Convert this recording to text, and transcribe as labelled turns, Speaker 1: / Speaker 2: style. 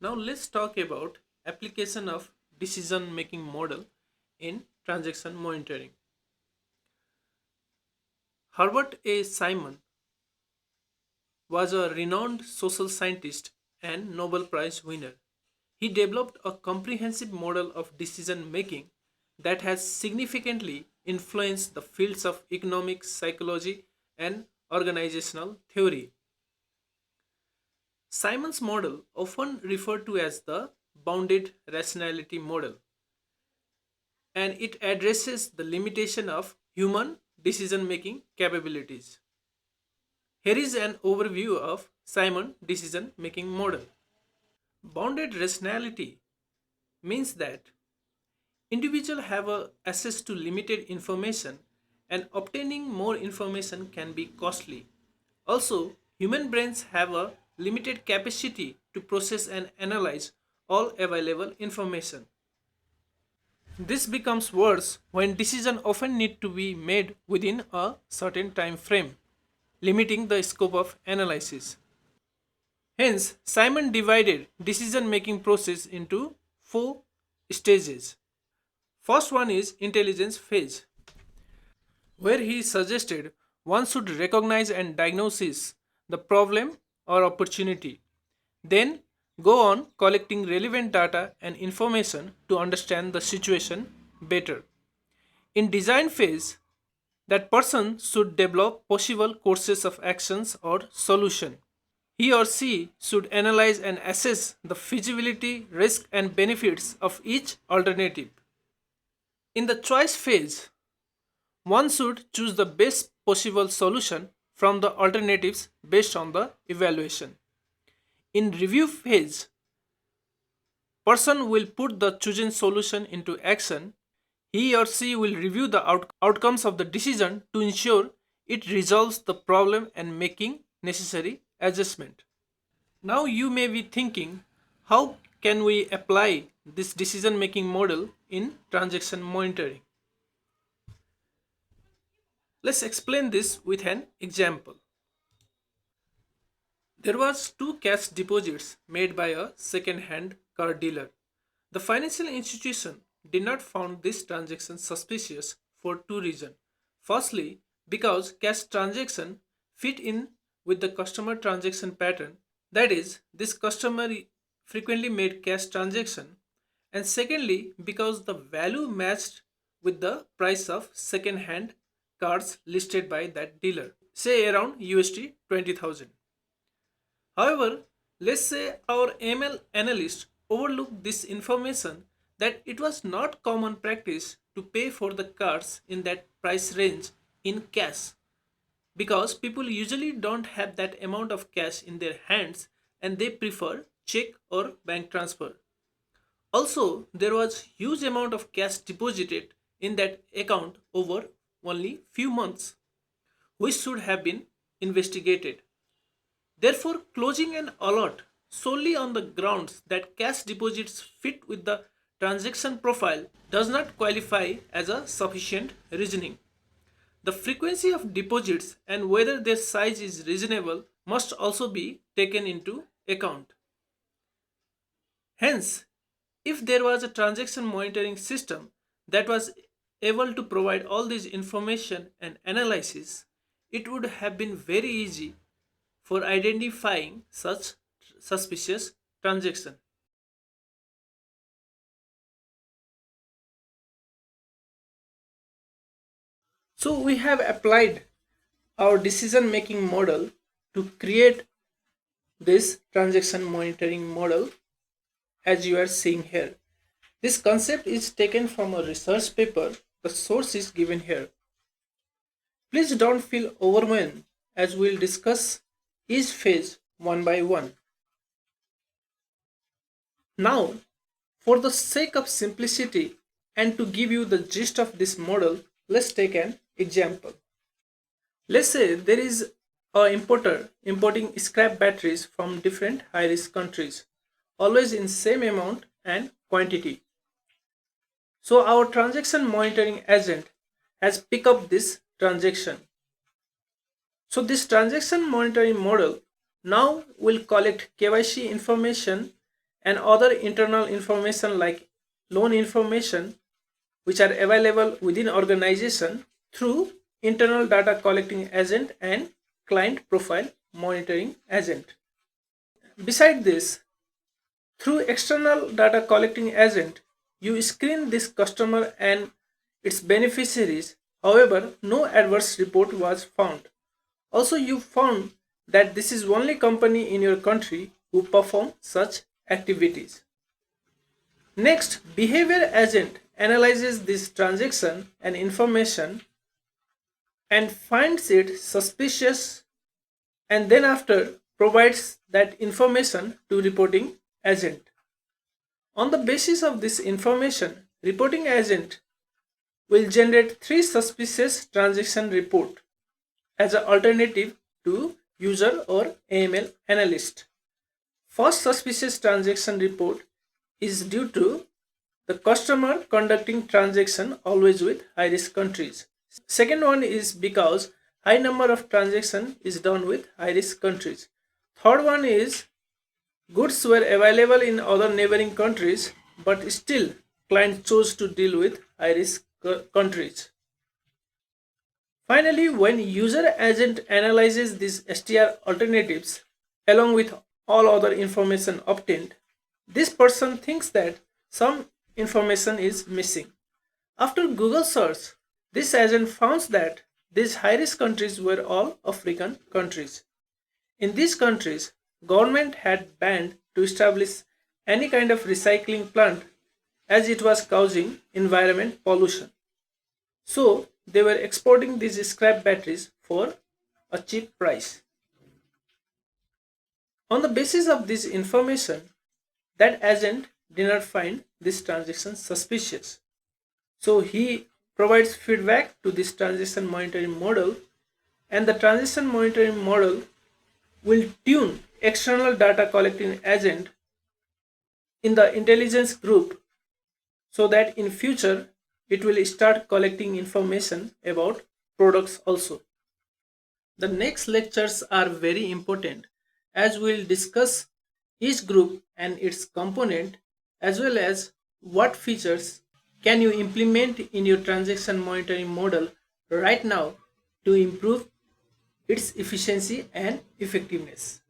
Speaker 1: Now let's talk about application of decision making model in transaction monitoring. Herbert A. Simon was a renowned social scientist and Nobel Prize winner. He developed a comprehensive model of decision making that has significantly influenced the fields of economics, psychology, and organizational theory. Simon's model, often referred to as the bounded rationality model, and it addresses the limitation of human decision making capabilities. Here is an overview of Simon decision making model. Bounded rationality means that individuals have access to limited information and obtaining more information can be costly. Also, human brains have a limited capacity to process and analyze all available information. This becomes worse when decisions often need to be made within a certain time frame, limiting the scope of analysis. Hence, Simon divided decision-making process into four stages. First one is intelligence phase, where he suggested one should recognize and diagnose the problem or opportunity. Then go on collecting relevant data and information to understand the situation better. In design phase, that person should develop possible courses of actions or solution. He or she should analyze and assess the feasibility, risk, and benefits of each alternative. In the choice phase, one should choose the best possible solution from the alternatives based on the evaluation. In review phase, person will put the chosen solution into action. He or she will review the outcomes of the decision to ensure it resolves the problem and making necessary adjustment. Now you may be thinking, how can we apply this decision making model in transaction monitoring? Let's explain this with an example. There was two cash deposits made by a second-hand car dealer. The financial institution did not found this transaction suspicious for two reasons. Firstly, because cash transaction fit in with the customer transaction pattern, that is, this customer frequently made cash transaction, and secondly, because the value matched with the price of second-hand cars listed by that dealer, say around USD 20,000. However, let's say our ML analyst overlooked this information that it was not common practice to pay for the cars in that price range in cash because people usually don't have that amount of cash in their hands and they prefer check or bank transfer. Also, there was huge amount of cash deposited in that account over only few months, which should have been investigated. Therefore, closing an alert solely on the grounds that cash deposits fit with the transaction profile does not qualify as a sufficient reasoning. The frequency of deposits and whether their size is reasonable must also be taken into account. Hence, if there was a transaction monitoring system that was able to provide all this information and analysis, it would have been very easy for identifying such suspicious transaction. So we have applied our decision making model to create this transaction monitoring model as you are seeing here. This concept is taken from a research paper. The source is given here. Please don't feel overwhelmed as we'll discuss each phase one by one. Now, for the sake of simplicity and to give you the gist of this model, let's take an example. Let's say there is a importer importing scrap batteries from different high risk countries, always in same amount and quantity. So our transaction monitoring agent has picked up this transaction. So this transaction monitoring model now will collect KYC information and other internal information like loan information which are available within organization through internal data collecting agent and client profile monitoring agent. Beside this, through external data collecting agent, you screen this customer and its beneficiaries. However, no adverse report was found. Also, you found that this is only company in your country who perform such activities. Next, behavior agent analyzes this transaction and information and finds it suspicious and then after provides that information to reporting agent. On the basis of this information, reporting agent will generate three suspicious transaction report as an alternative to user or AML analyst. First suspicious transaction report is due to the customer conducting transaction always with high risk countries. Second one is because high number of transaction is done with high risk countries. Third one is goods were available in other neighboring countries but still client chose to deal with high risk countries. Finally, when user agent analyzes these STR alternatives along with all other information obtained, this person thinks that some information is missing. After Google search, this agent found that these high-risk countries were all African countries. In these countries, government had banned to establish any kind of recycling plant as it was causing environment pollution. So they were exporting these scrap batteries for a cheap price. On the basis of this information, that agent did not find this transaction suspicious. So he provides feedback to this transaction monitoring model, and the transaction monitoring model will tune external data collecting agent in the intelligence group so that in future it will start collecting information about products also. The next lectures are very important as we will discuss each group and its component as well as what features can you implement in your transaction monitoring model right now to improve its efficiency and effectiveness.